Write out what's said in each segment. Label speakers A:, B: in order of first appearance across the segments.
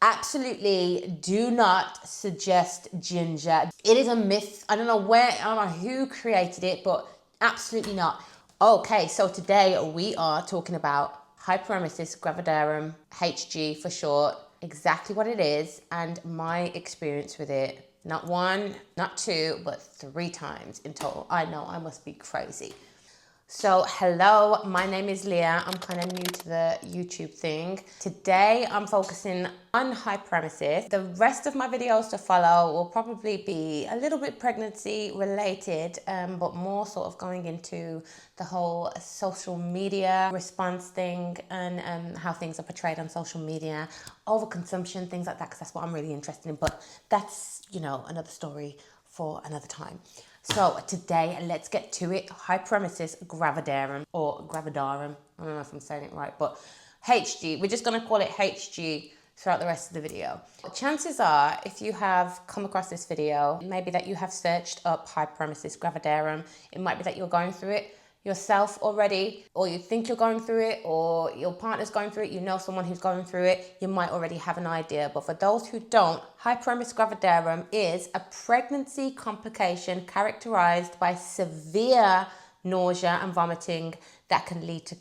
A: absolutely do not suggest ginger. It is a myth. I don't know who created it, but absolutely not. Okay, so today we are talking about Hyperemesis Gravidarum, HG for short, exactly what it is and my experience with it. Not one, not two, but 3 times in total. I know, I must be crazy. So hello, my name is Leah. I'm kind of new to the YouTube thing. Today I'm focusing on hyperemesis. The rest of my videos to follow will probably be a little bit pregnancy related, but more sort of going into the whole social media response thing and how things are portrayed on social media, overconsumption, things like that, because that's what I'm really interested in. But that's, you know, another story for another time. So today, let's get to it. Hyperemesis gravidarum, or gravidarum. I don't know if I'm saying it right, but HG. We're just going to call it HG throughout the rest of the video. Chances are, if you have come across this video, it may be that you have searched up Hyperemesis gravidarum. It might be that you're going through it yourself already, or you think you're going through it, or your partner's going through it, you know someone who's going through it, you might already have an idea. But for those who don't, Hyperemesis gravidarum is a pregnancy complication characterized by severe nausea and vomiting that can lead to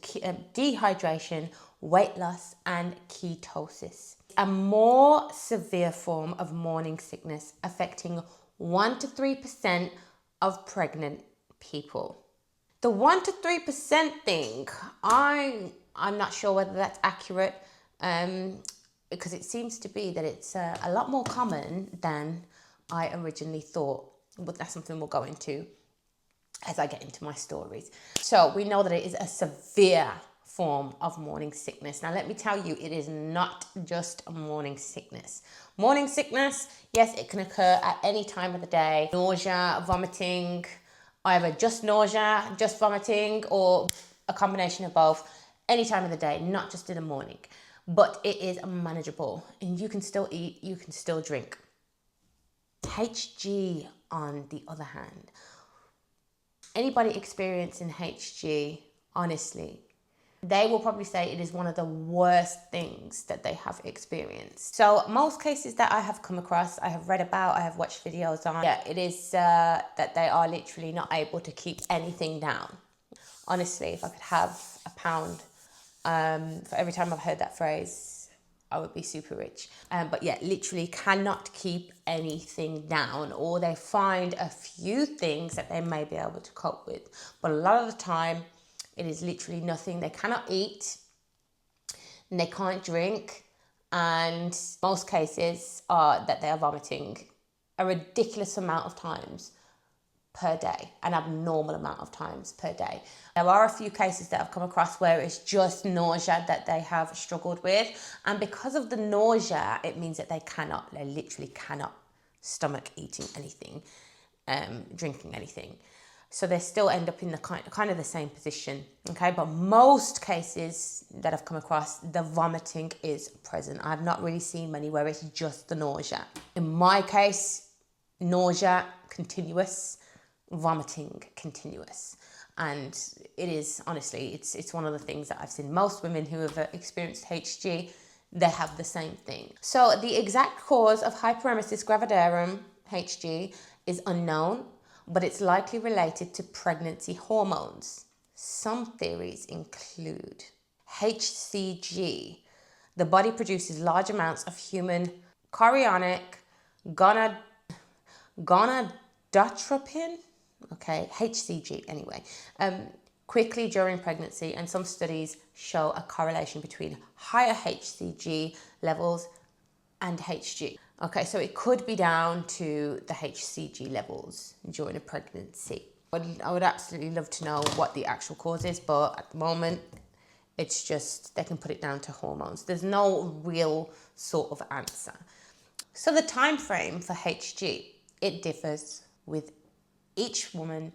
A: dehydration, weight loss, and ketosis. A more severe form of morning sickness affecting 1 to 3% of pregnant people. The 1 to 3% thing, I'm not sure whether that's accurate, because it seems to be that it's a lot more common than I originally thought. But that's something we'll go into as I get into my stories. So we know that it is a severe form of morning sickness. Now let me tell you, it is not just a morning sickness. Morning sickness, yes, it can occur at any time of the day. Nausea, vomiting, either just nausea, just vomiting, or a combination of both, any time of the day, not just in the morning. But it is manageable, and you can still eat, you can still drink. HG, on the other hand, anybody experiencing HG, honestly, they will probably say it is one of the worst things that they have experienced. So most cases that I have come across, I have read about, I have watched videos on, yeah, it is that they are literally not able to keep anything down. Honestly, if I could have £1 for every time I've heard that phrase, I would be super rich. But yeah, literally cannot keep anything down, or they find a few things that they may be able to cope with. But a lot of the time, it is literally nothing. They cannot eat, and they can't drink, and most cases are that they are vomiting a ridiculous amount of times per day, an abnormal amount of times per day. There are a few cases that I've come across where it's just nausea that they have struggled with, and because of the nausea, it means that they literally cannot stomach eating anything, drinking anything. So they still end up in the kind of the same position, okay? But most cases that I've come across, the vomiting is present. I've not really seen many where it's just the nausea. In my case, nausea continuous, vomiting continuous. And it is, honestly, it's one of the things that I've seen. Most women who have experienced HG, they have the same thing. So the exact cause of Hyperemesis gravidarum, HG, is unknown, but it's likely related to pregnancy hormones. Some theories include HCG. The body produces large amounts of human chorionic gonadotropin, okay, HCG anyway, quickly during pregnancy, and some studies show a correlation between higher HCG levels and HG. Okay, so it could be down to the HCG levels during a pregnancy. I would absolutely love to know what the actual cause is, but at the moment, it's just, they can put it down to hormones. There's no real sort of answer. So the time frame for HG, it differs with each woman,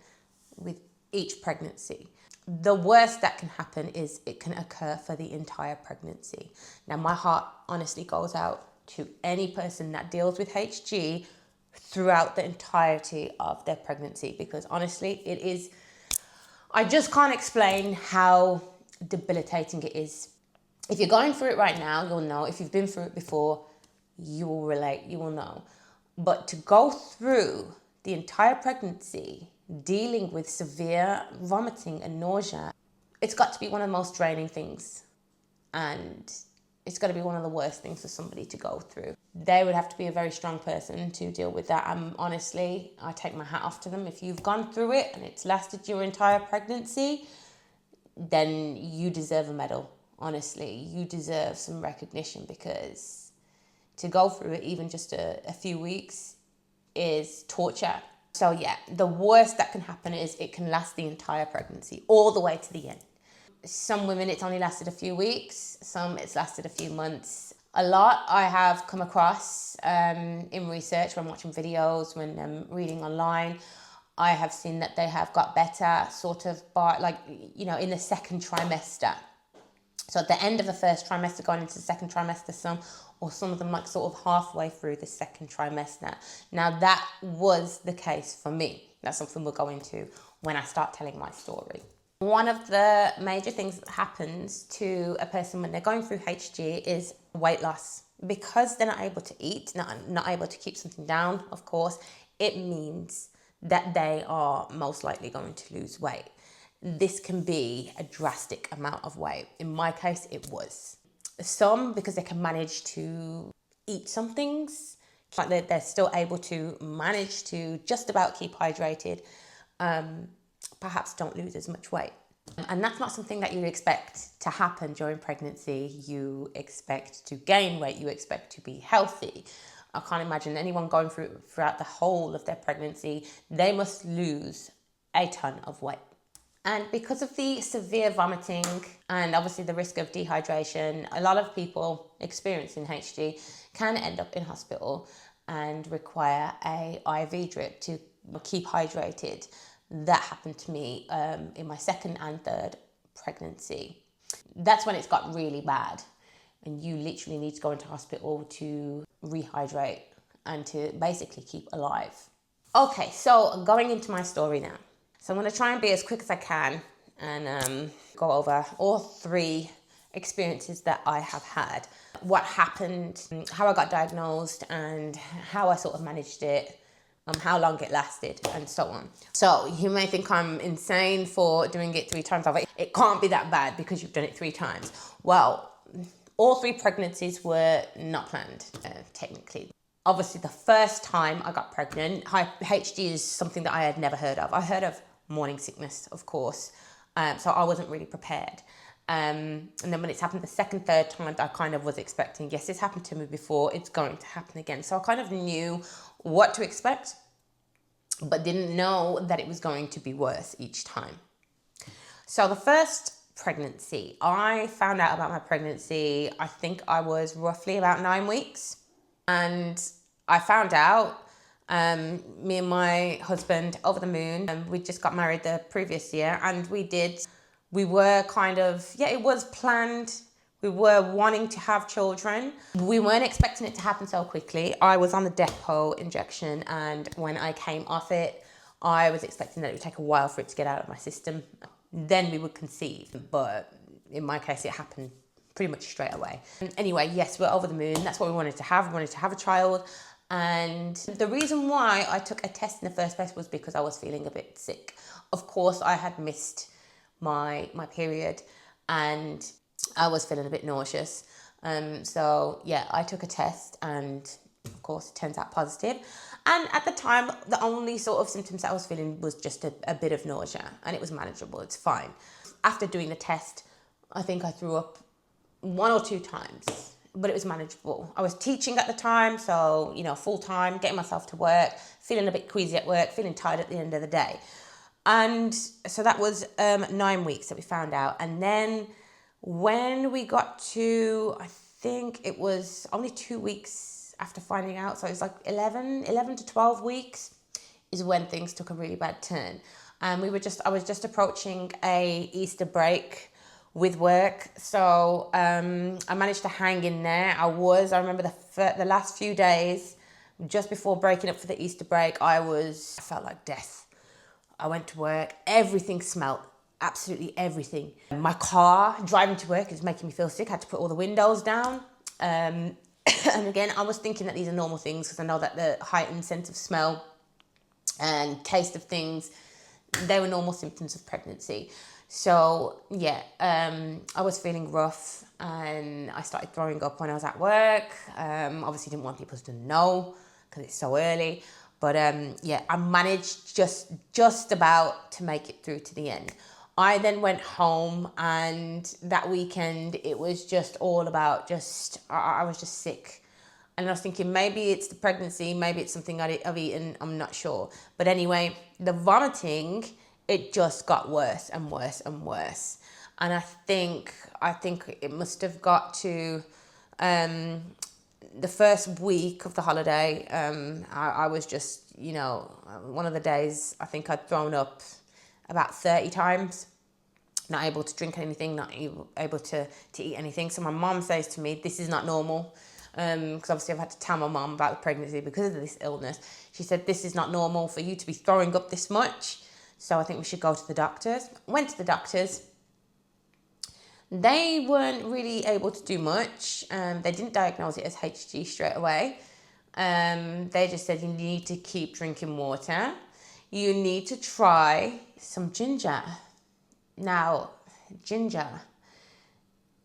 A: with each pregnancy. The worst that can happen is it can occur for the entire pregnancy. Now, my heart honestly goes out to any person that deals with HG throughout the entirety of their pregnancy, because honestly, it is, I just can't explain how debilitating it is. If you're going through it right now, you'll know. If you've been through it before, you will relate, you will know. But to go through the entire pregnancy dealing with severe vomiting and nausea, it's got to be one of the most draining things. And it's got to be one of the worst things for somebody to go through. They would have to be a very strong person to deal with that. Honestly, I take my hat off to them. If you've gone through it and it's lasted your entire pregnancy, then you deserve a medal. Honestly, you deserve some recognition, because to go through it even just a few weeks is torture. So yeah, the worst that can happen is it can last the entire pregnancy, all the way to the end. Some women, it's only lasted a few weeks. Some, it's lasted a few months. A lot I have come across in research, when watching videos, when reading online, I have seen that they have got better sort of by, like, you know, in the second trimester. So at the end of the first trimester, going into the second trimester, some of them like sort of halfway through the second trimester. Now that was the case for me. That's something we'll go into when I start telling my story. One of the major things that happens to a person when they're going through HG is weight loss. Because they're not able to eat, not able to keep something down, of course, it means that they are most likely going to lose weight. This can be a drastic amount of weight. In my case, it was. Some, because they can manage to eat some things, like they're still able to manage to just about keep hydrated, perhaps don't lose as much weight. And that's not something that you expect to happen during pregnancy. You expect to gain weight, you expect to be healthy. I can't imagine anyone going throughout the whole of their pregnancy, they must lose a ton of weight. And because of the severe vomiting and obviously the risk of dehydration, a lot of people experiencing HG can end up in hospital and require a IV drip to keep hydrated. That happened to me in my second and third pregnancy. That's when it's got really bad and you literally need to go into hospital to rehydrate and to basically keep alive. Okay, so going into my story now. So I'm going to try and be as quick as I can and go over all three experiences that I have had. What happened, how I got diagnosed, and how I sort of managed it, how long it lasted, and so on. So you may think I'm insane for doing it 3 times over. It can't be that bad because you've done it 3 times. Well, all 3 pregnancies were not planned, technically. Obviously, the first time I got pregnant, HG is something that I had never heard of. I heard of morning sickness, of course, so I wasn't really prepared. And then when it's happened the second, third time, I kind of was expecting, yes, this happened to me before, it's going to happen again. So I kind of knew what to expect, but didn't know that it was going to be worse each time. So the first pregnancy, I found out about my pregnancy, I think I was roughly about 9 weeks. And I found out, me and my husband, over the moon, we just got married the previous year, and we were kind of, yeah, it was planned. We were wanting to have children. We weren't expecting it to happen so quickly. I was on the depot injection, and when I came off it, I was expecting that it would take a while for it to get out of my system. Then we would conceive, but in my case, it happened pretty much straight away. Anyway, yes, we're over the moon. That's what we wanted to have. We wanted to have a child. And the reason why I took a test in the first place was because I was feeling a bit sick. Of course, I had missed my period and I was feeling a bit nauseous. So yeah, I took a test and of course it turns out positive. And at the time, the only sort of symptoms that I was feeling was just a bit of nausea, and it was manageable, it's fine. After doing the test, I think I threw up 1 or 2 times, but it was manageable. I was teaching at the time, so, you know, full time, getting myself to work, feeling a bit queasy at work, feeling tired at the end of the day. And so that was 9 weeks that we found out. And then when we got to, I think it was only 2 weeks after finding out, so it was like 11 to 12 weeks is when things took a really bad turn. And I was just approaching a Easter break with work, so I managed to hang in there. I remember the last few days, just before breaking up for the Easter break, I felt like death. I went to work, everything smelled, absolutely everything. My car, driving to work, is making me feel sick. I had to put all the windows down. And again, I was thinking that these are normal things because I know that the heightened sense of smell and taste of things, they were normal symptoms of pregnancy. So yeah, I was feeling rough and I started throwing up when I was at work. Obviously didn't want people to know because it's so early. But yeah, I managed just about to make it through to the end. I then went home, and that weekend it was just all about I was just sick. And I was thinking maybe it's the pregnancy, maybe it's something I've eaten, I'm not sure. But anyway, the vomiting, it just got worse and worse and worse. And I think it must have got to the first week of the holiday. I was just, one of the days I think I'd thrown up about 30 times. Not able to drink anything, not able to eat anything. So my mom says to me, this is not normal. Because obviously I've had to tell my mom about the pregnancy because of this illness. She said, this is not normal for you to be throwing up this much. So I think we should go to the doctors. Went to the doctors. They weren't really able to do much. They didn't diagnose it as HG straight away. They just said you need to keep drinking water. You need to try some ginger. Now, ginger.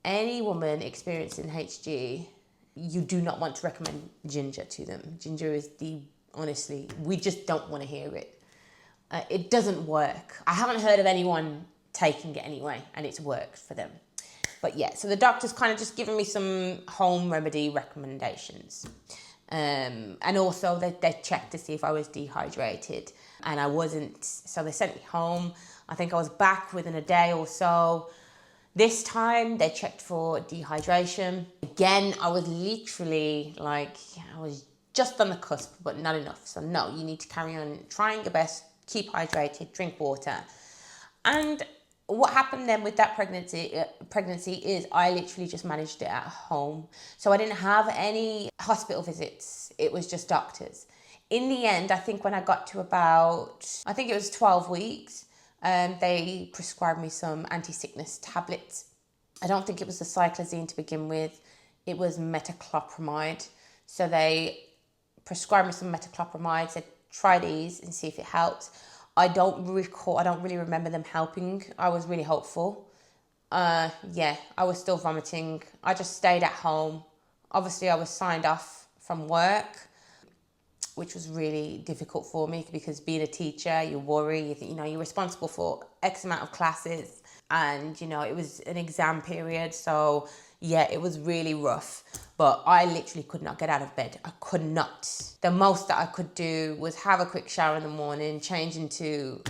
A: Any woman experiencing HG, you do not want to recommend ginger to them. Ginger is honestly, we just don't want to hear it. It doesn't work. I haven't heard of anyone taking it anyway, and it's worked for them. But yeah, so the doctor's kind of just given me some home remedy recommendations. And also they checked to see if I was dehydrated, and I wasn't. So they sent me home. I think I was back within a day or so. This time they checked for dehydration. Again, I was literally I was just on the cusp, but not enough. So no, you need to carry on trying your best, keep hydrated, drink water. And what happened then with that pregnancy is I literally just managed it at home. So I didn't have any hospital visits. It was just doctors. In the end, I think when I got to it was 12 weeks, they prescribed me some anti-sickness tablets. I don't think it was the cyclazine to begin with. It was metoclopramide. So they prescribed me some metoclopramide, said try these and see if it helps. I don't really remember them helping. I was really hopeful. I was still vomiting. I just stayed at home. Obviously, I was signed off from work, which was really difficult for me because being a teacher, you worry, you're responsible for X amount of classes, and, it was an exam period. So yeah, it was really rough, but I literally could not get out of bed. I could not. The most that I could do was have a quick shower in the morning, change into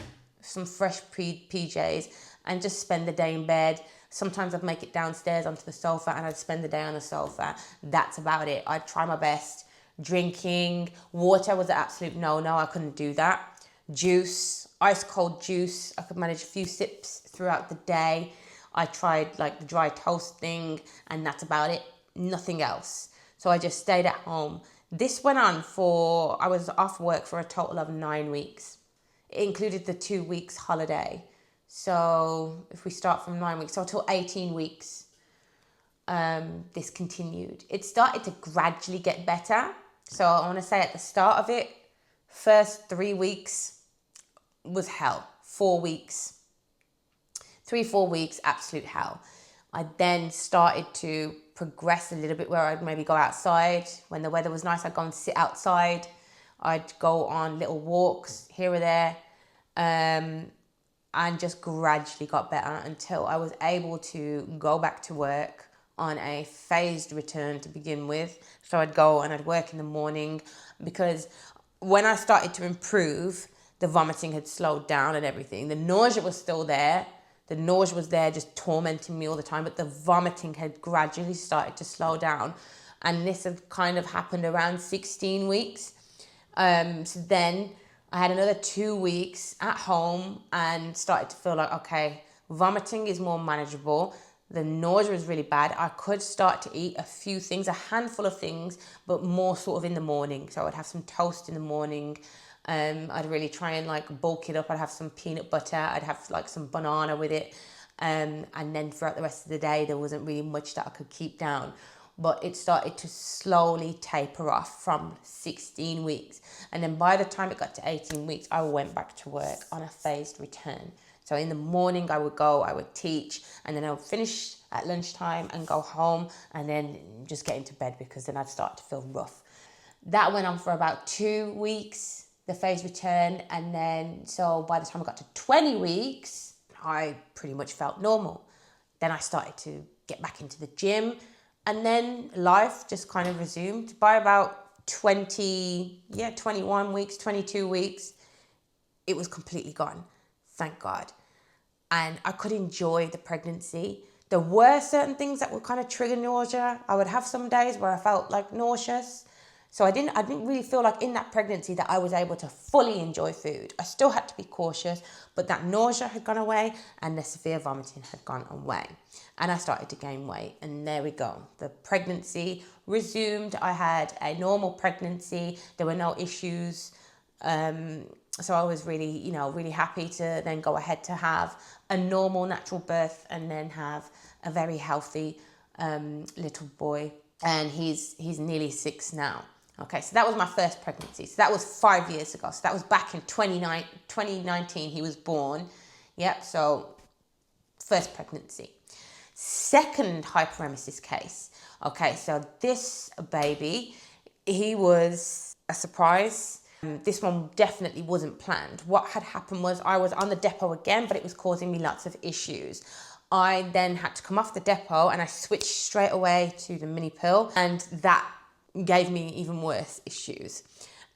A: some fresh PJs, and just spend the day in bed. Sometimes I'd make it downstairs onto the sofa and I'd spend the day on the sofa. That's about it. I'd try my best. Drinking water was an absolute no. I couldn't do that. Juice, ice cold juice, I could manage a few sips throughout the day. I tried the dry toast thing, and that's about it. Nothing else. So I just stayed at home. This went on I was off work for a total of 9 weeks. It included the 2 weeks holiday. So if we start from 9 weeks, so till 18 weeks, this continued. It started to gradually get better. So I want to say at the start of it, first 3 weeks was hell. 4 weeks. 3-4 weeks, absolute hell. I then started to progress a little bit where I'd maybe go outside. When the weather was nice, I'd go and sit outside. I'd go on little walks here or there, and just gradually got better until I was able to go back to work on a phased return to begin with. So I'd go and I'd work in the morning, because when I started to improve, the vomiting had slowed down and everything. The nausea was still there. The nausea was there, just tormenting me all the time, but the vomiting had gradually started to slow down. And this had kind of happened around 16 weeks. So then I had another 2 weeks at home and started to feel like, okay, vomiting is more manageable. The nausea was really bad. I could start to eat a few things, a handful of things, but more sort of in the morning. So I'd have some toast in the morning. I'd really try and bulk it up. I'd have some peanut butter. I'd have some banana with it. And then throughout the rest of the day, there wasn't really much that I could keep down. but it started to slowly taper off from 16 weeks. And then by the time it got to 18 weeks, I went back to work on a phased return. So in the morning I would teach, and then I would finish at lunchtime and go home and then just get into bed, because then I'd start to feel rough. That went on for about 2 weeks, the phase return. And then, so by the time I got to 20 weeks, I pretty much felt normal. Then I started to get back into the gym, and then life just kind of resumed. By about 21 weeks, 22 weeks, it was completely gone. Thank God. And I could enjoy the pregnancy. There were certain things that would kind of trigger nausea. I would have some days where I felt like nauseous. So I didn't really feel like in that pregnancy that I was able to fully enjoy food. I still had to be cautious, but that nausea had gone away and the severe vomiting had gone away. And I started to gain weight, and there we go. The pregnancy resumed. I had a normal pregnancy. There were no issues. So I was really, really happy to then go ahead to have a normal natural birth, and then have a very healthy little boy. And he's nearly 6 now. Okay, so that was my first pregnancy. So that was 5 years ago. So that was back in 2019 he was born. Yep, so first pregnancy. Second hyperemesis case. Okay, so this baby, he was a surprise. This one definitely wasn't planned. What had happened was I was on the depot again, but it was causing me lots of issues. I then had to come off the depot, and I switched straight away to the mini pill, and that gave me even worse issues.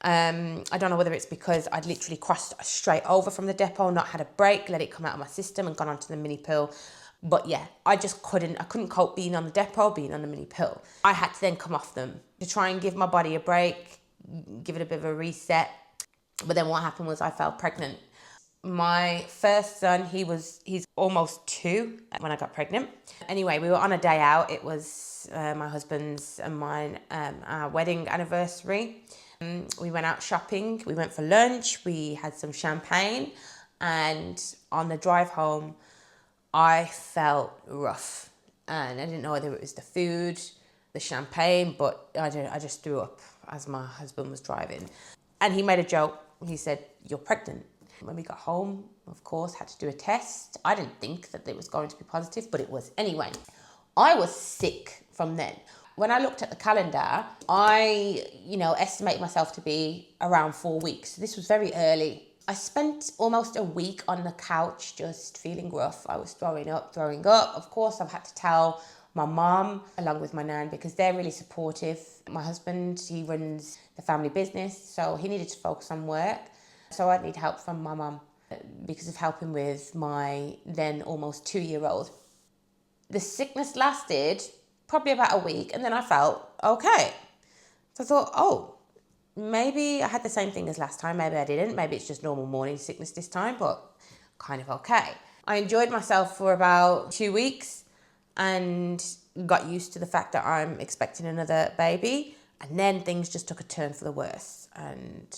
A: I don't know whether it's because I'd literally crossed straight over from the depot, not had a break, let it come out of my system and gone onto the mini pill. But yeah, I couldn't cope being on the depot, being on the mini pill. I had to then come off them to try and give my body a break, give it a bit of a reset. But then what happened was I fell pregnant. My first son, he's almost 2 when I got pregnant. Anyway, we were on a day out. It was my husband's and mine, our wedding anniversary. We went out shopping. We went for lunch. We had some champagne. And on the drive home, I felt rough. And I didn't know whether it was the food, the champagne, but I just threw up as my husband was driving. And he made a joke. He said, "You're pregnant." When we got home, of course, had to do a test. I didn't think that it was going to be positive, but it was. Anyway, I was sick from then. When I looked at the calendar, I, estimated myself to be around 4 weeks. So this was very early. I spent almost a week on the couch just feeling rough. I was throwing up. Of course, I've had to tell my mom along with my nan, because they're really supportive. My husband, he runs the family business, so he needed to focus on work. So I need help from my mum because of helping with my then almost 2-year-old. The sickness lasted probably about a week, and then I felt okay. So I thought, maybe I had the same thing as last time. Maybe I didn't. Maybe it's just normal morning sickness this time, but kind of okay. I enjoyed myself for about 2 weeks and got used to the fact that I'm expecting another baby. And then things just took a turn for the worse. And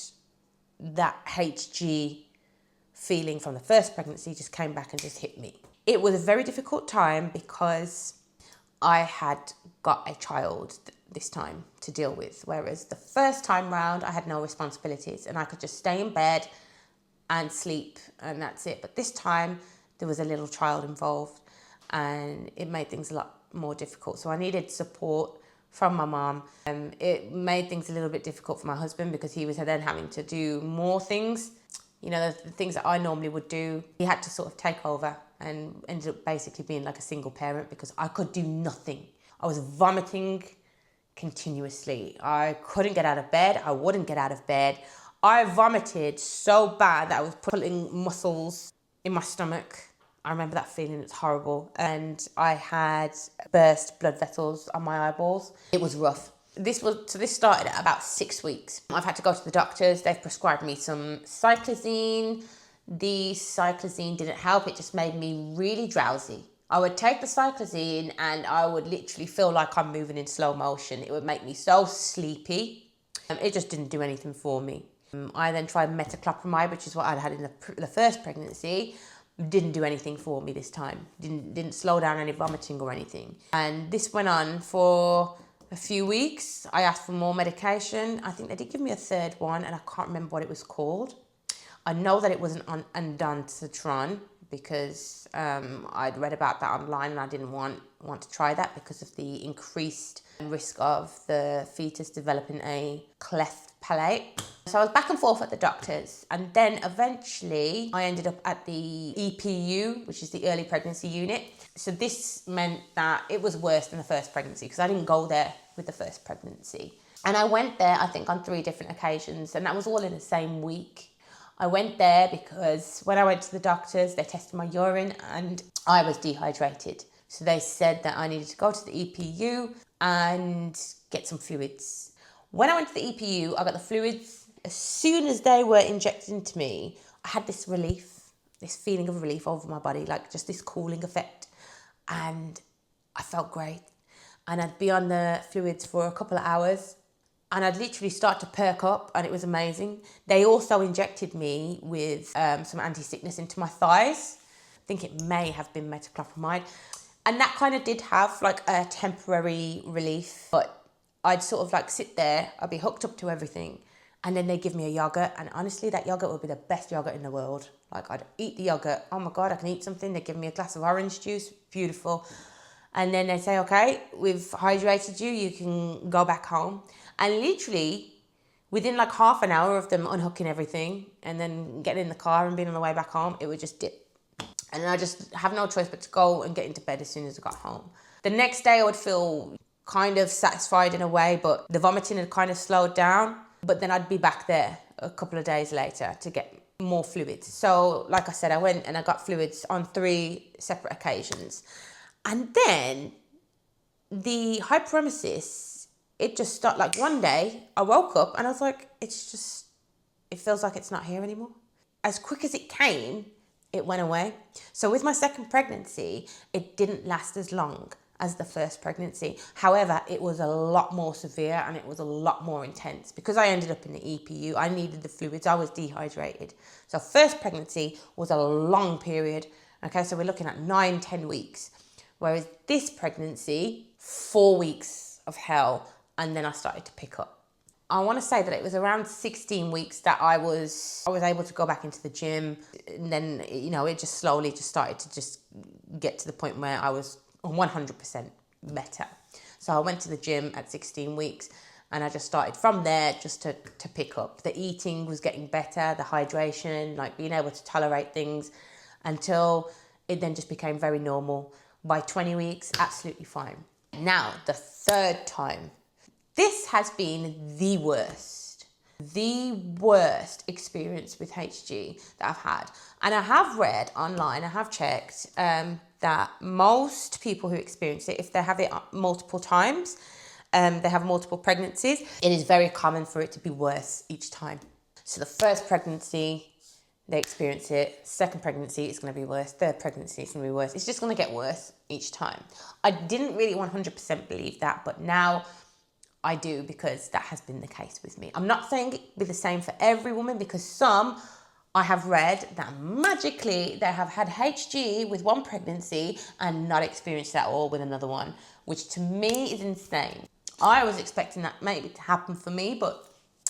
A: that HG feeling from the first pregnancy just came back and just hit me. It was a very difficult time because I had got a child this time to deal with, whereas the first time round I had no responsibilities and I could just stay in bed and sleep and that's it. But this time there was a little child involved and it made things a lot more difficult. So I needed support from my mom. It made things a little bit difficult for my husband because he was then having to do more things. The things that I normally would do, he had to sort of take over and ended up basically being like a single parent because I could do nothing. I was vomiting continuously. I couldn't get out of bed. I wouldn't get out of bed. I vomited so bad that I was pulling muscles in my stomach. I remember that feeling, it's horrible. And I had burst blood vessels on my eyeballs. It was rough. This started at about 6 weeks. I've had to go to the doctors. They've prescribed me some cyclizine. The cyclizine didn't help. It just made me really drowsy. I would take the cyclizine and I would literally feel like I'm moving in slow motion. It would make me so sleepy. It just didn't do anything for me. I then tried metoclopramide, which is what I'd had in the first pregnancy. Didn't do anything for me this time. Didn't slow down any vomiting or anything. And this went on for a few weeks. I asked for more medication. I think they did give me a third one, and I can't remember what it was called. I know that it wasn't ondansetron, because I'd read about that online, and I didn't want to try that because of the increased risk of the fetus developing a cleft palate. So I was back and forth at the doctors, and then eventually I ended up at the EPU, which is the early pregnancy unit. So this meant that it was worse than the first pregnancy, because I didn't go there with the first pregnancy. And I went there, I think, on 3 different occasions, and that was all in the same week. I went there because when I went to the doctors, they tested my urine and I was dehydrated. So they said that I needed to go to the EPU and get some fluids. When I went to the EPU, I got the fluids. As soon as they were injected into me, I had this relief, this feeling of relief over my body, like just this cooling effect. And I felt great. And I'd be on the fluids for a couple of hours, and I'd literally start to perk up, and it was amazing. They also injected me with some anti-sickness into my thighs. I think it may have been metoclopramide. And that kind of did have like a temporary relief, but I'd sort of like sit there, I'd be hooked up to everything, and then they'd give me a yogurt, and honestly, that yogurt would be the best yogurt in the world. Like, I'd eat the yogurt, oh my God, I can eat something. They'd give me a glass of orange juice, beautiful. And then they'd say, okay, we've hydrated you, you can go back home. And literally, within like half an hour of them unhooking everything and then getting in the car and being on the way back home, it would just dip. And I just have no choice but to go and get into bed as soon as I got home. The next day I would feel kind of satisfied in a way, but the vomiting had kind of slowed down. But then I'd be back there a couple of days later to get more fluids. So like I said, I went and I got fluids on 3 separate occasions. And then the hyperemesis, it just started, like one day I woke up and I was like, it feels like it's not here anymore. As quick as it came, it went away. So with my second pregnancy, it didn't last as long as the first pregnancy. However, it was a lot more severe and it was a lot more intense. Because I ended up in the EPU, I needed the fluids, I was dehydrated. So first pregnancy was a long period. Okay, so we're looking at 9-10 weeks. Whereas this pregnancy, 4 weeks of hell, and then I started to pick up. I want to say that it was around 16 weeks that I was able to go back into the gym, and then, it just slowly just started to just get to the point where I was 100% better. So I went to the gym at 16 weeks, and I just started from there just to pick up. The eating was getting better, the hydration, like being able to tolerate things, until it then just became very normal. By 20 weeks, absolutely fine. Now, the third time. This has been the worst experience with HG that I've had. And I have read online, I have checked, that most people who experience it, if they have it multiple times, they have multiple pregnancies, it is very common for it to be worse each time. So the first pregnancy, they experience it. Second pregnancy, it's going to be worse. Third pregnancy, it's going to be worse. It's just going to get worse each time. I didn't really 100% believe that, but now I do, because that has been the case with me. I'm not saying it will be the same for every woman, because some I have read that magically they have had HG with one pregnancy and not experienced that at all with another one, which to me is insane. I was expecting that maybe to happen for me, but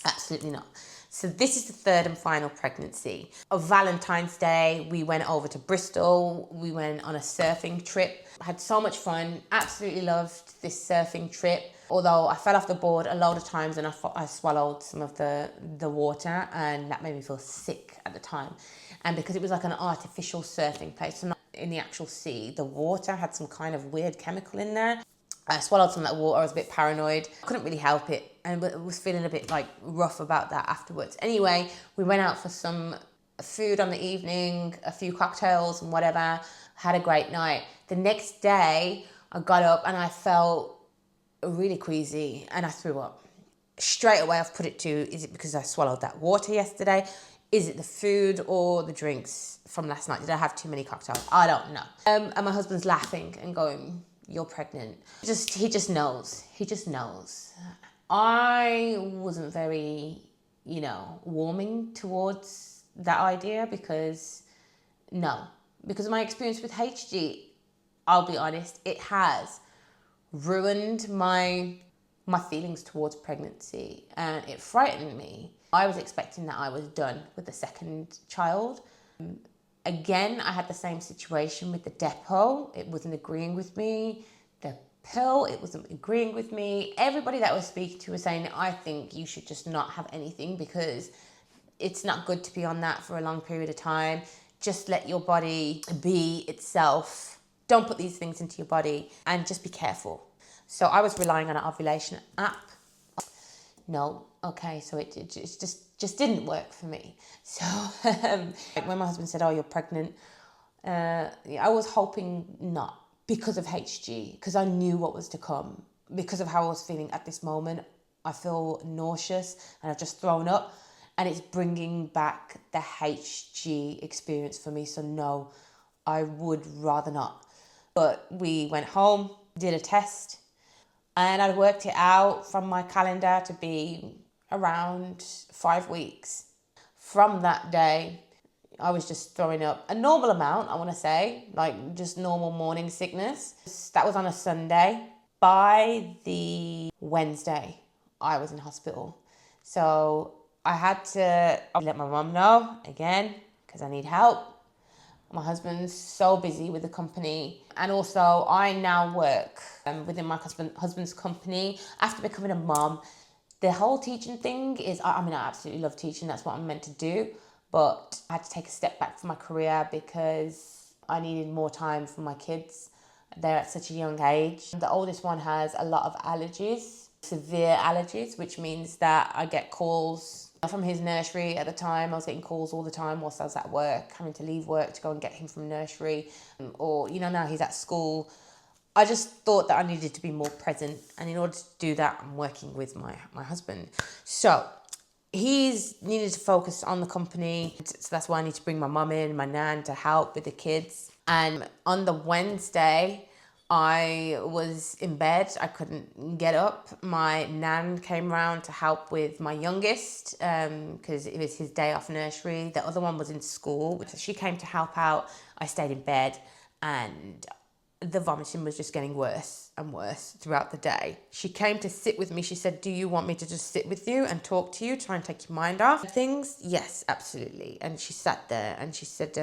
A: absolutely not. So this is the third and final pregnancy. On Valentine's Day, we went over to Bristol. We went on a surfing trip. I had so much fun. Absolutely loved this surfing trip. Although I fell off the board a load of times and I swallowed some of the water, and that made me feel sick at the time. And because it was like an artificial surfing place, so not in the actual sea, the water had some kind of weird chemical in there. I swallowed some of that water. I was a bit paranoid. I couldn't really help it, and was feeling a bit like rough about that afterwards. Anyway, we went out for some food on the evening, a few cocktails and whatever. Had a great night. The next day, I got up and I felt really queasy and I threw up. Straight away, I've put it to, is it because I swallowed that water yesterday? Is it the food or the drinks from last night? Did I have too many cocktails? I don't know. And my husband's laughing and going, "You're pregnant." He just knows. He just knows. I wasn't very, warming towards that idea, because of my experience with HG, I'll be honest, it has ruined my my feelings towards pregnancy, and it frightened me. I was expecting that I was done with the second child. Again, I had the same situation with the depot. It wasn't agreeing with me. The pill, it wasn't agreeing with me. Everybody that I was speaking to was saying, I think you should just not have anything because it's not good to be on that for a long period of time. Just let your body be itself. Don't put these things into your body and just be careful. So I was relying on an ovulation app. No, okay, so it just didn't work for me. So when my husband said, oh, you're pregnant, I was hoping not because of HG, because I knew what was to come. Because of how I was feeling at this moment, I feel nauseous and I've just thrown up, and it's bringing back the HG experience for me. So no, I would rather not. But we went home, did a test, and I'd worked it out from my calendar to be around 5 weeks. From that day, I was just throwing up a normal amount, I want to say, like just normal morning sickness. That was on a Sunday. By the Wednesday, I was in hospital. So I had to let my mum know again because I need help. My husband's so busy with the company, and also I now work within my husband's company after becoming a mom. The whole teaching thing is, I absolutely love teaching. That's what I'm meant to do. But I had to take a step back from my career because I needed more time for my kids. They're at such a young age. The oldest one has a lot of allergies, severe allergies, which means that I get calls from his nursery. At the time, I was getting calls all the time whilst I was at work, having to leave work to go and get him from nursery. Or, now he's at school. I just thought that I needed to be more present. And in order to do that, I'm working with my husband. So he's needed to focus on the company. So that's why I need to bring my mum in, my nan, to help with the kids. And on the Wednesday, I was in bed. I couldn't get up. My nan came round to help with my youngest because it was his day off nursery. The other one was in school. So she came to help out. I stayed in bed, and the vomiting was just getting worse and worse throughout the day. She came to sit with me. She said, do you want me to just sit with you and talk to you, try and take your mind off things? Yes, absolutely. And she sat there and she said,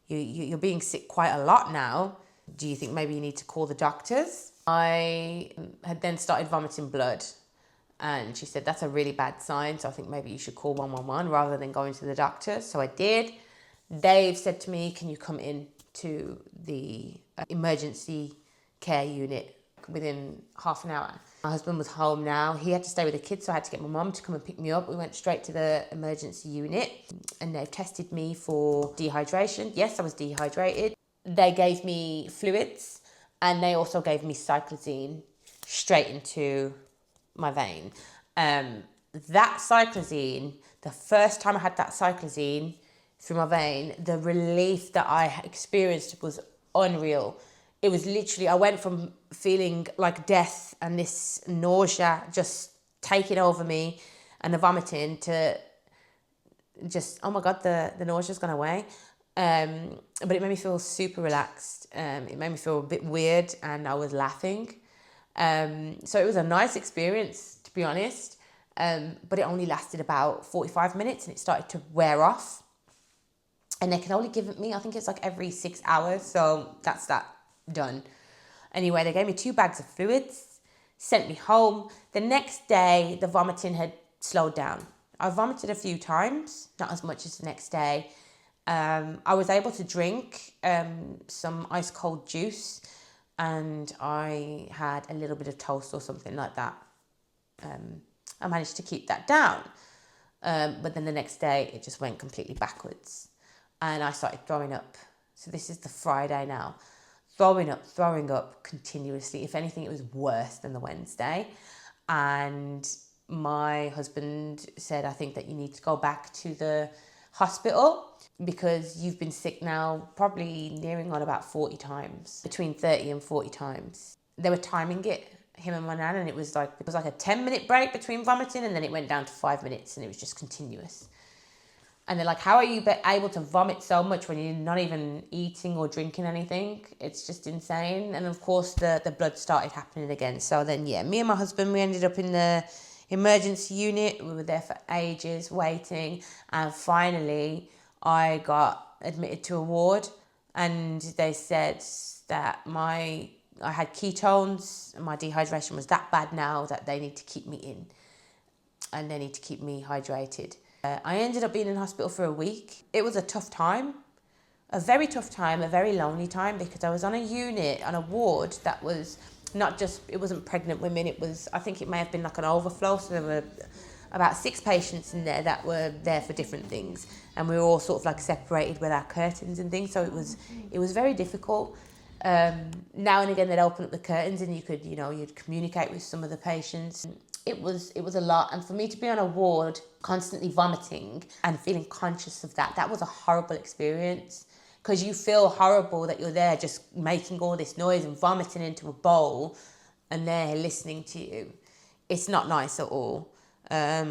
A: you're being sick quite a lot now. Do you think maybe you need to call the doctors? I had then started vomiting blood, and she said, that's a really bad sign. So I think maybe you should call 111 rather than going to the doctor. So I did. Dave said to me, can you come in to the emergency care unit within half an hour? My husband was home now. He had to stay with the kids, so I had to get my mum to come and pick me up. We went straight to the emergency unit, and they tested me for dehydration. Yes, I was dehydrated. They gave me fluids, and they also gave me cyclizine straight into my vein. That cyclizine, the first time I had that cyclizine through my vein, the relief that I experienced was unreal. It was literally, I went from feeling like death and this nausea just taking over me and the vomiting to just, oh my God, the nausea's gone away. But it made me feel super relaxed. It made me feel a bit weird, and I was laughing. So it was a nice experience, to be honest. But it only lasted about 45 minutes and it started to wear off. And they can only give it me, I think it's like every 6 hours. So that's that done. Anyway, they gave me 2 bags of fluids, sent me home. The next day, the vomiting had slowed down. I vomited a few times, not as much as the next day. I was able to drink some ice cold juice, and I had a little bit of toast or something like that. I managed to keep that down. But then the next day, it just went completely backwards. And I started throwing up. So this is the Friday now. Throwing up continuously. If anything, it was worse than the Wednesday. And my husband said, I think that you need to go back to the hospital because you've been sick now probably nearing on about 40 times, between 30 and 40 times. They were timing it, him and my nan, and it was like a 10-minute break between vomiting, and then it went down to 5 minutes, and it was just continuous. And they're like, how are you able to vomit so much when you're not even eating or drinking anything? It's just insane. And of course, the blood started happening again. So then, yeah, me and my husband, we ended up in the emergency unit. We were there for ages waiting. And finally, I got admitted to a ward. And they said that I had ketones. And my dehydration was that bad now that they need to keep me in. And they need to keep me hydrated. I ended up being in hospital for a week. It was a tough time, a very tough time, a very lonely time, because I was on a unit, on a ward that was not just, it wasn't pregnant women, it was, I think it may have been like an overflow, so there were about 6 patients in there that were there for different things, and we were all sort of like separated with our curtains and things, so it was very difficult. Now and again they'd open up the curtains and you could, you'd communicate with some of the patients. It was a lot, and for me to be on a ward constantly vomiting and feeling conscious of that was a horrible experience, because you feel horrible that you're there just making all this noise and vomiting into a bowl and they're listening to you. It's not nice at all. I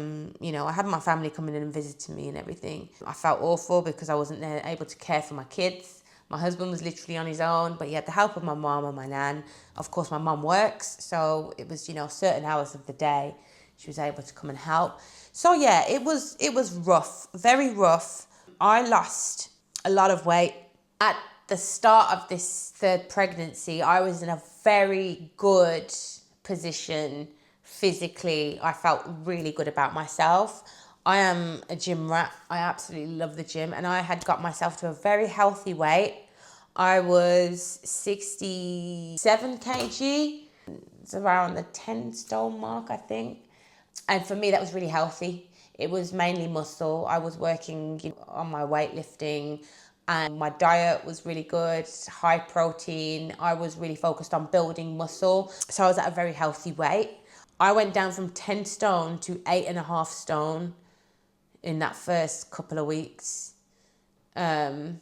A: had my family coming in and visiting me and everything. I felt awful because I wasn't there able to care for my kids. My husband was literally on his own, but he had the help of my mum and my nan. Of course, my mum works, so it was, certain hours of the day she was able to come and help. So yeah, it was rough, very rough. I lost a lot of weight. At the start of this 3rd pregnancy, I was in a very good position physically. I felt really good about myself. I am a gym rat. I absolutely love the gym, and I had got myself to a very healthy weight. I was 67 kg. It's around the 10 stone mark, I think. And for me, that was really healthy. It was mainly muscle. I was working on my weightlifting, and my diet was really good, high protein. I was really focused on building muscle. So I was at a very healthy weight. I went down from 10 stone to 8.5 stone in that first couple of weeks. When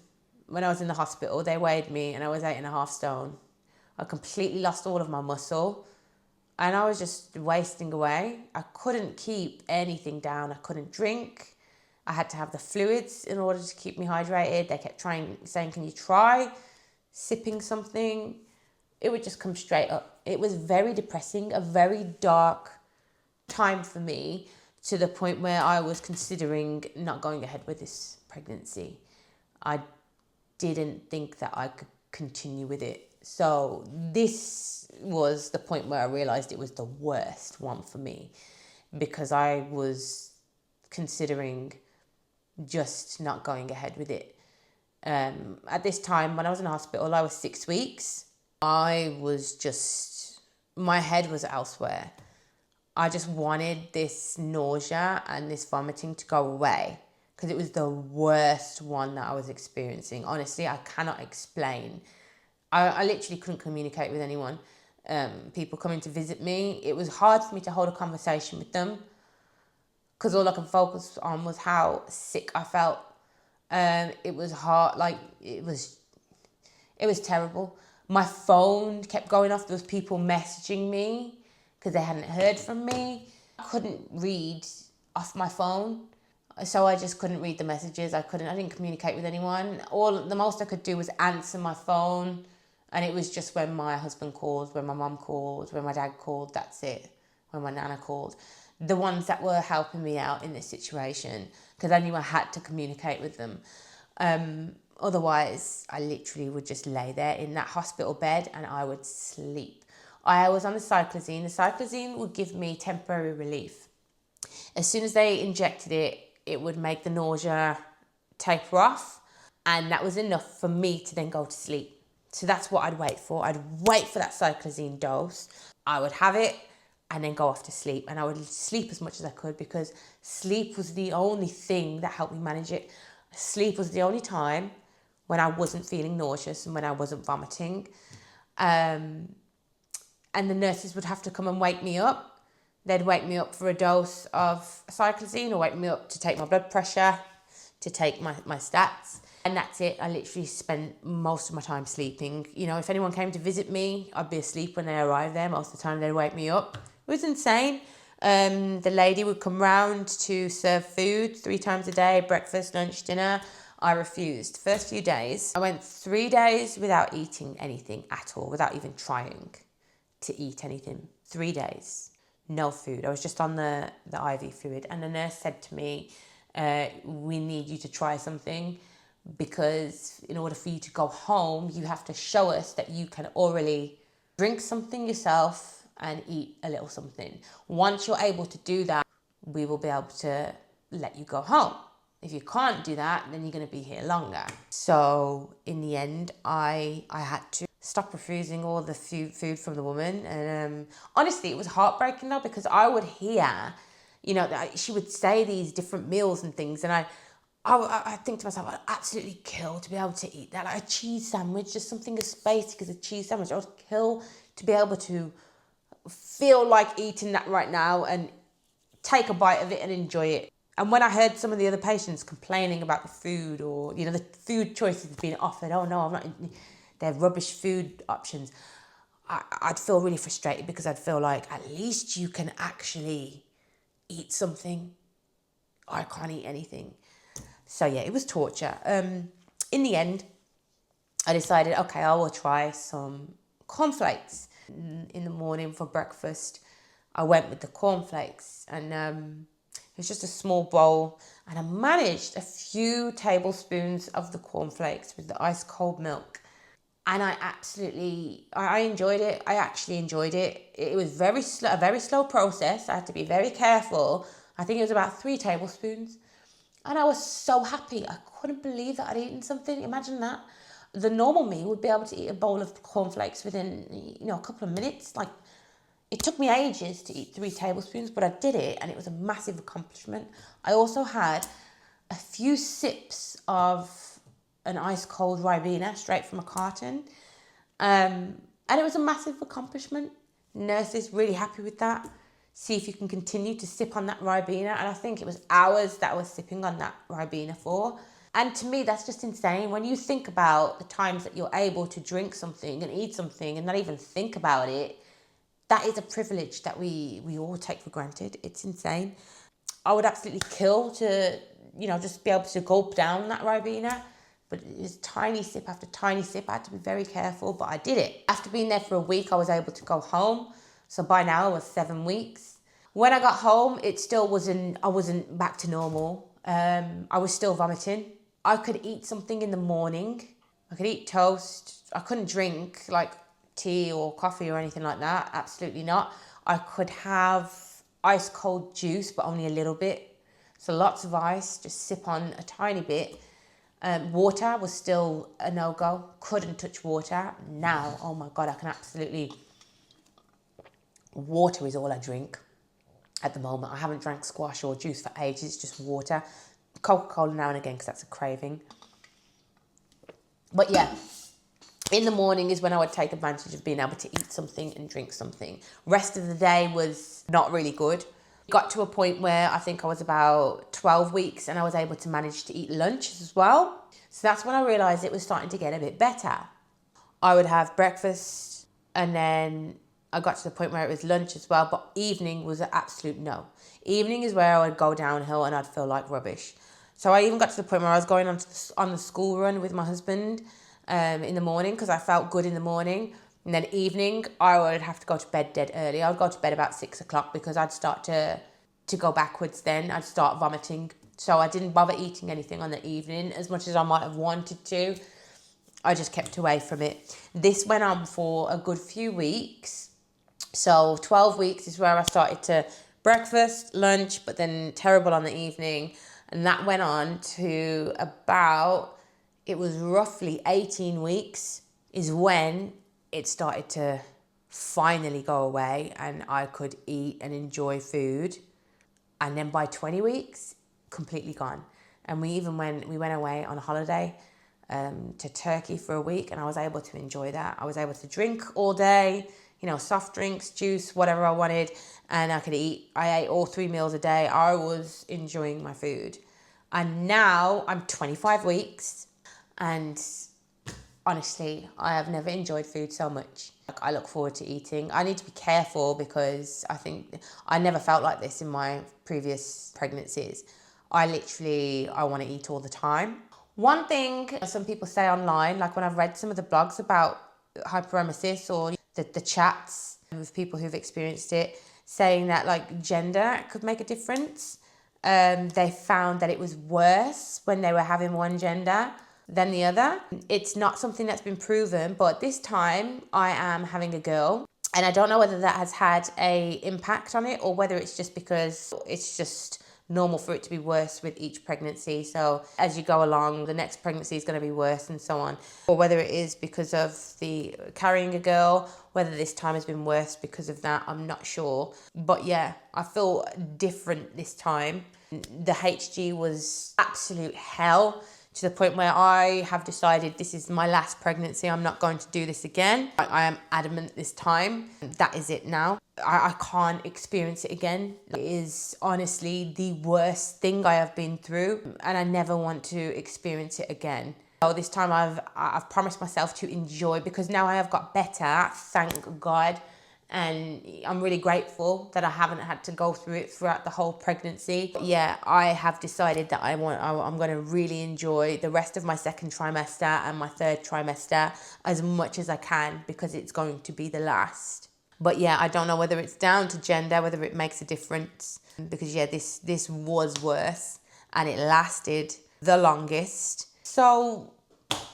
A: I was in the hospital, they weighed me and I was 8.5 stone. I completely lost all of my muscle and I was just wasting away. I couldn't keep anything down. I couldn't drink. I had to have the fluids in order to keep me hydrated. They kept saying, can you try sipping something? It would just come straight up. It was very depressing, a very dark time for me, to the point where I was considering not going ahead with this pregnancy. I didn't think that I could continue with it. So this was the point where I realized it was the worst one for me, because I was considering just not going ahead with it. At this time, when I was in hospital, I was 6 weeks. My head was elsewhere. I just wanted this nausea and this vomiting to go away, because it was the worst one that I was experiencing. Honestly, I cannot explain. I literally couldn't communicate with anyone. People coming to visit me, it was hard for me to hold a conversation with them, because all I could focus on was how sick I felt. It was hard, it was terrible. My phone kept going off. There was people messaging me because they hadn't heard from me. I couldn't read off my phone, so I just couldn't read the messages. I didn't communicate with anyone. The most I could do was answer my phone, and it was just when my husband called, when my mum called, when my dad called, that's it. When my nana called. The ones that were helping me out in this situation, because I knew I had to communicate with them. Otherwise, I literally would just lay there in that hospital bed and I would sleep. I was on the cyclazine. The cyclazine would give me temporary relief. As soon as they injected it, it would make the nausea taper off, and that was enough for me to then go to sleep. So that's what I'd wait for. I'd wait for that cyclazine dose. I would have it and then go off to sleep, and I would sleep as much as I could, because sleep was the only thing that helped me manage it. Sleep was the only time when I wasn't feeling nauseous and when I wasn't vomiting. And the nurses would have to come and wake me up. They'd wake me up for a dose of cyclazine, or wake me up to take my blood pressure, to take my stats. And that's it. I literally spent most of my time sleeping. If anyone came to visit me, I'd be asleep when they arrived there. Most of the time they'd wake me up. It was insane. The lady would come round to serve food 3 times a day, breakfast, lunch, dinner. I refused. First few days, I went 3 days without eating anything at all, without even trying to eat anything. 3 days, no food. I was just on the IV fluid, and the nurse said to me, we need you to try something, because in order for you to go home, you have to show us that you can orally drink something yourself and eat a little something. Once you're able to do that, we will be able to let you go home. If you can't do that, then you're going to be here longer. So in the end, I had to stop refusing all the food from the woman. And honestly, it was heartbreaking though, because I would hear, you know, she would say these different meals and things, and I think to myself, I'd absolutely kill to be able to eat that. Like a cheese sandwich, just something as basic as a cheese sandwich. I would kill to be able to feel like eating that right now and take a bite of it and enjoy it. And when I heard some of the other patients complaining about the food, or, you know, the food choices being offered, oh no, I'm not, they're rubbish food options, I'd feel really frustrated, because I'd feel like, at least you can actually eat something. I can't eat anything. So yeah, it was torture. In the end, I decided, okay, I will try some cornflakes. In the morning for breakfast, I went with the cornflakes, and it was just a small bowl, and I managed a few tablespoons of the cornflakes with the ice cold milk. And I enjoyed it. I actually enjoyed it. It was a very slow process. I had to be very careful. I think it was about 3 tablespoons. And I was so happy. I couldn't believe that I'd eaten something. Imagine that. The normal me would be able to eat a bowl of cornflakes within, you know, a couple of minutes. Like, it took me ages to eat 3 tablespoons, but I did it, and it was a massive accomplishment. I also had a few sips of an ice cold Ribena straight from a carton. And it was a massive accomplishment. Nurse is really happy with that. See if you can continue to sip on that Ribena. And I think it was hours that I was sipping on that Ribena for. And to me, that's just insane. When you think about the times that you're able to drink something and eat something and not even think about it, that is a privilege that we all take for granted. It's insane. I would absolutely kill to, you know, just be able to gulp down that Ribena. But it was tiny sip after tiny sip. I had to be very careful, but I did it. After being there for a week, I was able to go home. So by now, it was 7 weeks. When I got home, I wasn't back to normal. I was still vomiting. I could eat something in the morning. I could eat toast. I couldn't drink like tea or coffee or anything like that. Absolutely not. I could have ice cold juice, but only a little bit. So lots of ice, just sip on a tiny bit. Water was still a no-go. Couldn't touch water. Now, oh my God, I can absolutely... Water is all I drink at the moment. I haven't drank squash or juice for ages, just water. Coca-Cola now and again, because that's a craving. But yeah, in the morning is when I would take advantage of being able to eat something and drink something. Rest of the day was not really good. Got to a point where I think I was about 12 weeks and I was able to manage to eat lunch as well. So that's when I realised it was starting to get a bit better. I would have breakfast, and then I got to the point where it was lunch as well, but evening was an absolute no. Evening is where I would go downhill and I'd feel like rubbish. So I even got to the point where I was going on the school run with my husband in the morning, because I felt good in the morning. And then evening, I would have to go to bed dead early. I would go to bed about 6 o'clock, because I'd start to go backwards then. I'd start vomiting. So I didn't bother eating anything on the evening as much as I might have wanted to. I just kept away from it. This went on for a good few weeks. So 12 weeks is where I started to breakfast, lunch, but then terrible on the evening. And that went on to about, it was roughly 18 weeks is when it started to finally go away and I could eat and enjoy food. And then by 20 weeks, completely gone. And we went away on a holiday to Turkey for a week, and I was able to enjoy that. I was able to drink all day, you know, soft drinks, juice, whatever I wanted, and I could eat. I ate all 3 meals a day. I was enjoying my food. And now I'm 25 weeks, and Honestly, I have never enjoyed food so much. Like, I look forward to eating. I need to be careful because I think I never felt like this in my previous pregnancies. I want to eat all the time. One thing some people say online, like when I've read some of the blogs about hyperemesis or the chats with people who've experienced it, saying that like gender could make a difference. They found that it was worse when they were having one gender than the other. It's not something that's been proven, but this time I am having a girl, and I don't know whether that has had a impact on it or whether it's just because it's just normal for it to be worse with each pregnancy. So as you go along, the next pregnancy is going to be worse and so on. Or whether it is because of the carrying a girl, whether this time has been worse because of that, I'm not sure. But yeah, I feel different this time. The HG was absolute hell, to the point where I have decided this is my last pregnancy. I'm not going to do this again. I am adamant this time. That is it now. I can't experience it again. It is honestly the worst thing I have been through, and I never want to experience it again. So this time I've promised myself to enjoy, because now I have got better, thank God. And I'm really grateful that I haven't had to go through it throughout the whole pregnancy. But yeah, I have decided that I'm going to really enjoy the rest of my second trimester and my third trimester as much as I can, because it's going to be the last. But yeah, I don't know whether it's down to gender, whether it makes a difference, because yeah, this was worse and it lasted the longest. So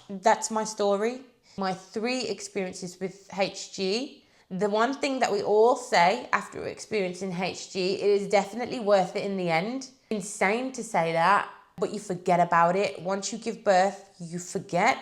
A: that's my story. My 3 experiences with HG. The one thing that we all say after experiencing HG, it is definitely worth it in the end. Insane to say that, but you forget about it. Once you give birth, you forget.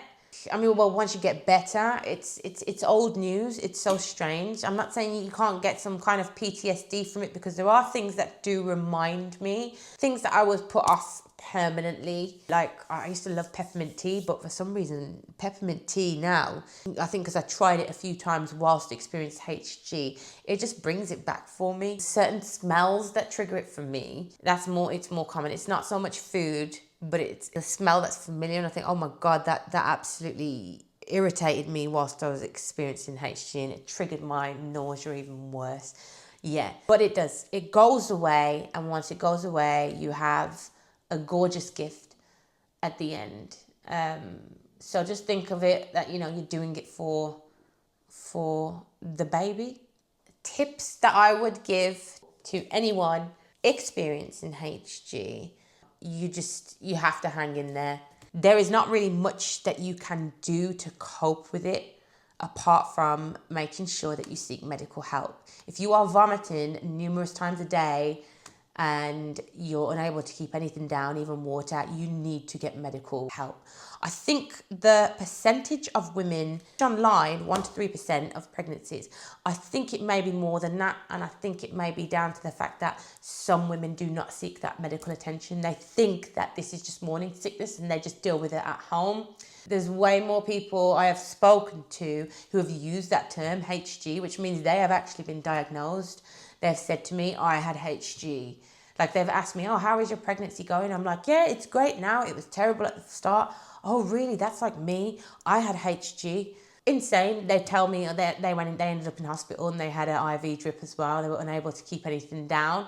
A: I mean, well, once you get better, it's old news. It's so strange. I'm not saying you can't get some kind of PTSD from it, because there are things that do remind me, things that I was put off permanently. Like, I used to love peppermint tea, but for some reason peppermint tea now, I think because I tried it a few times whilst experiencing HG, it just brings it back for me. Certain smells that trigger it for me, it's more common. It's not so much food, but it's the smell that's familiar, and I think, oh my God, that absolutely irritated me whilst I was experiencing HG, and it triggered my nausea even worse. Yeah, but it goes away, and once it goes away, you have a gorgeous gift at the end. So just think of it that, you're doing it for the baby. Tips that I would give to anyone experiencing HG, you have to hang in there. There is not really much that you can do to cope with it, apart from making sure that you seek medical help. If you are vomiting numerous times a day and you're unable to keep anything down, even water, you need to get medical help. I think the percentage of women online, 1 to 3% of pregnancies, I think it may be more than that, and I think it may be down to the fact that some women do not seek that medical attention. They think that this is just morning sickness and they just deal with it at home. There's way more people I have spoken to who have used that term, HG, which means they have actually been diagnosed. They've said to me, I had HG. Like, they've asked me, oh, how is your pregnancy going? I'm like, yeah, it's great now. It was terrible at the start. Oh, really? That's like me. I had HG. Insane. They tell me that they ended up in hospital and they had an IV drip as well. They were unable to keep anything down.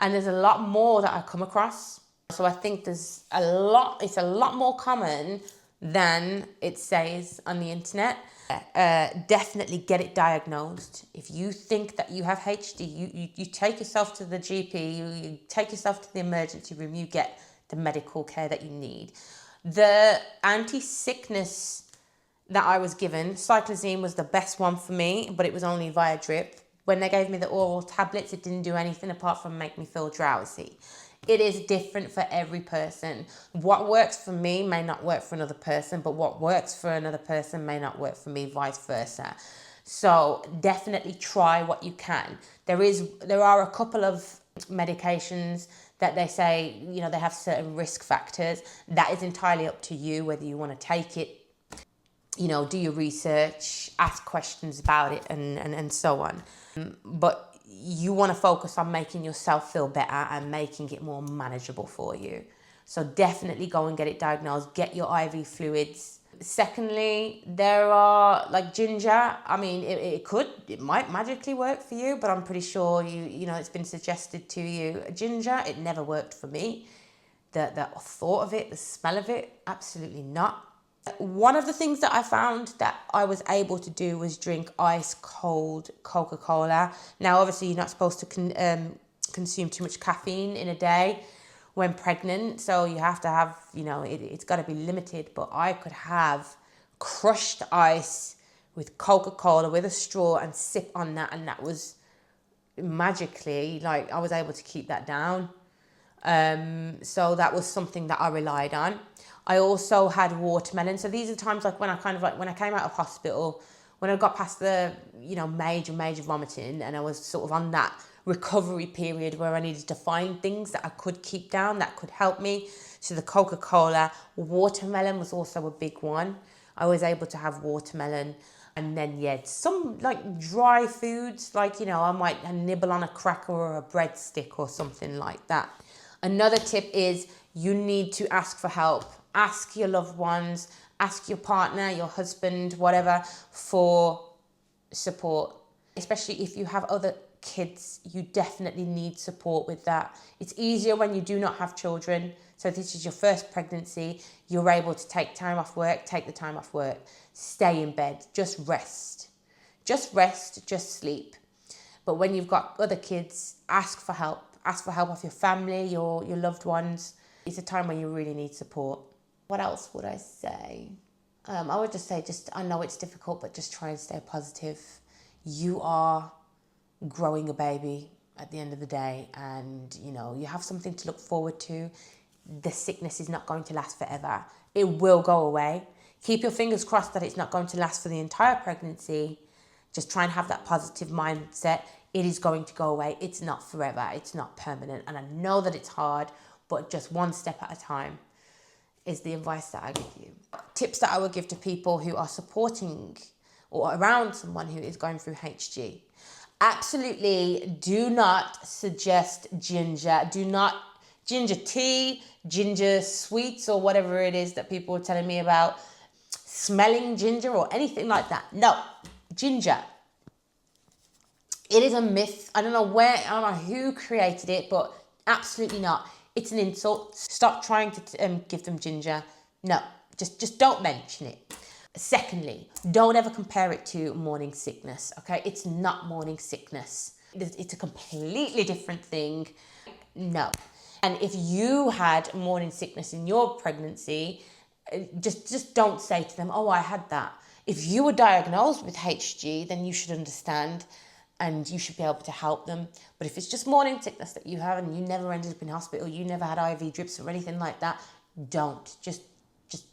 A: And there's a lot more that I come across. So I think it's a lot more common than it says on the internet. Definitely get it diagnosed. If you think that you have HG, you take yourself to the GP, you take yourself to the emergency room, you get the medical care that you need. The anti-sickness that I was given, cyclizine was the best one for me, but it was only via drip. When they gave me the oral tablets, it didn't do anything apart from make me feel drowsy. It is different for every person. What works for me may not work for another person, but what works for another person may not work for me, vice versa. So definitely try what you can. There are a couple of medications that they say, they have certain risk factors. That is entirely up to you whether you want to take it. Do your research, ask questions about it, and so on. But you want to focus on making yourself feel better and making it more manageable for you. So definitely go and get it diagnosed. Get your IV fluids Secondly, there are like ginger. I mean, it might magically work for you, but I'm pretty sure it's been suggested to you. Ginger, it never worked for me. The thought of it, the smell of it, absolutely not. One of the things that I found that I was able to do was drink ice cold Coca-Cola. Now, obviously, you're not supposed to consume too much caffeine in a day when pregnant, so you have to have, it's got to be limited. But I could have crushed ice with Coca-Cola with a straw and sip on that, and that was magically, like, I was able to keep that down. So that was something that I relied on. I also had watermelon. So these are times like when I came out of hospital, when I got past the, major vomiting, and I was sort of on that recovery period where I needed to find things that I could keep down, that could help me. So the Coca-Cola, watermelon was also a big one. I was able to have watermelon. And then, some like dry foods, like, I might nibble on a cracker or a breadstick or something like that. Another tip is you need to ask for help. Ask your loved ones, ask your partner, your husband, whatever, for support. Especially if you have other kids, you definitely need support with that. It's easier when you do not have children. So if this is your first pregnancy, you're able to take time off work, take the time off work, stay in bed, just rest. Just rest, just sleep. But when you've got other kids, ask for help. Ask for help of your family, your loved ones. It's a time when you really need support. What else would I say? I would just say, I know it's difficult, but just try and stay positive. You are growing a baby at the end of the day, and you have something to look forward to. The sickness is not going to last forever. It will go away. Keep your fingers crossed that it's not going to last for the entire pregnancy. Just try and have that positive mindset. It is going to go away. It's not forever. It's not permanent. And I know that it's hard, but just one step at a time is the advice that I give you. Tips that I would give to people who are supporting or around someone who is going through HG. Absolutely do not suggest ginger. Do not ginger tea, ginger sweets, or whatever it is that people are telling me about. Smelling ginger or anything like that. No, ginger. It is a myth. I don't know who created it, but absolutely not. It's an insult. Stop trying to give them ginger. No, just don't mention it. Secondly, don't ever compare it to morning sickness, okay? It's not morning sickness. It's a completely different thing. No. And if you had morning sickness in your pregnancy, just don't say to them, oh, I had that. If you were diagnosed with HG, then you should understand and you should be able to help them. But if it's just morning sickness that you have and you never ended up in hospital, you never had IV drips or anything like that, don't. Just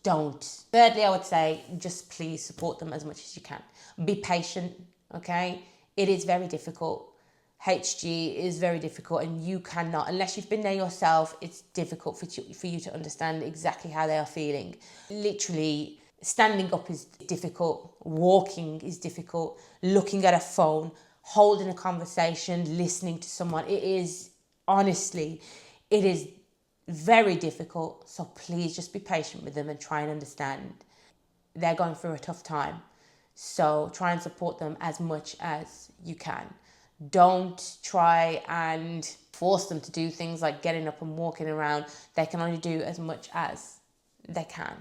A: don't. Thirdly, I would say, just please support them as much as you can. Be patient, okay? It is very difficult. HG is very difficult, and you cannot, unless you've been there yourself, it's difficult for you to understand exactly how they are feeling. Literally, standing up is difficult, walking is difficult, looking at a phone, holding a conversation, listening to someone. It is very difficult. So please just be patient with them and try and understand. They're going through a tough time. So try and support them as much as you can. Don't try and force them to do things like getting up and walking around. They can only do as much as they can.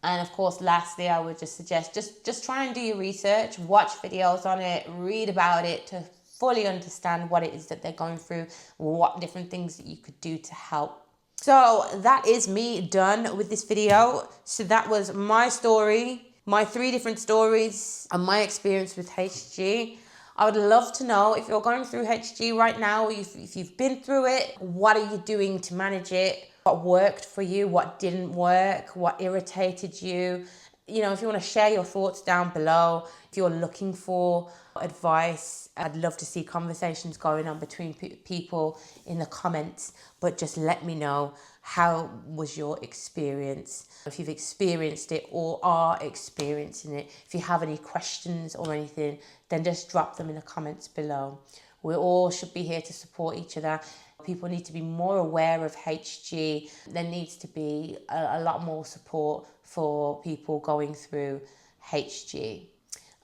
A: And of course, lastly, I would just suggest just try and do your research, watch videos on it, read about it to fully understand what it is that they're going through, what different things that you could do to help. So that is me done with this video. So that was my story, my 3 different stories and my experience with HG. I would love to know if you're going through HG right now, if you've been through it, what are you doing to manage it? What worked for you? What didn't work? What irritated you? If you want to share your thoughts down below, if you're looking for advice, I'd love to see conversations going on between people in the comments, but just let me know, how was your experience? If you've experienced it or are experiencing it, if you have any questions or anything, then just drop them in the comments below. We all should be here to support each other. People need to be more aware of HG. There needs to be a lot more support for people going through HG.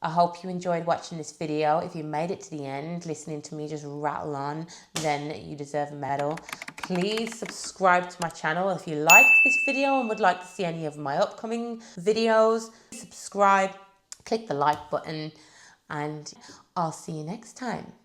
A: I hope you enjoyed watching this video. If you made it to the end, listening to me just rattle on, then you deserve a medal. Please subscribe to my channel if you liked this video and would like to see any of my upcoming videos. Subscribe, click the like button, and I'll see you next time.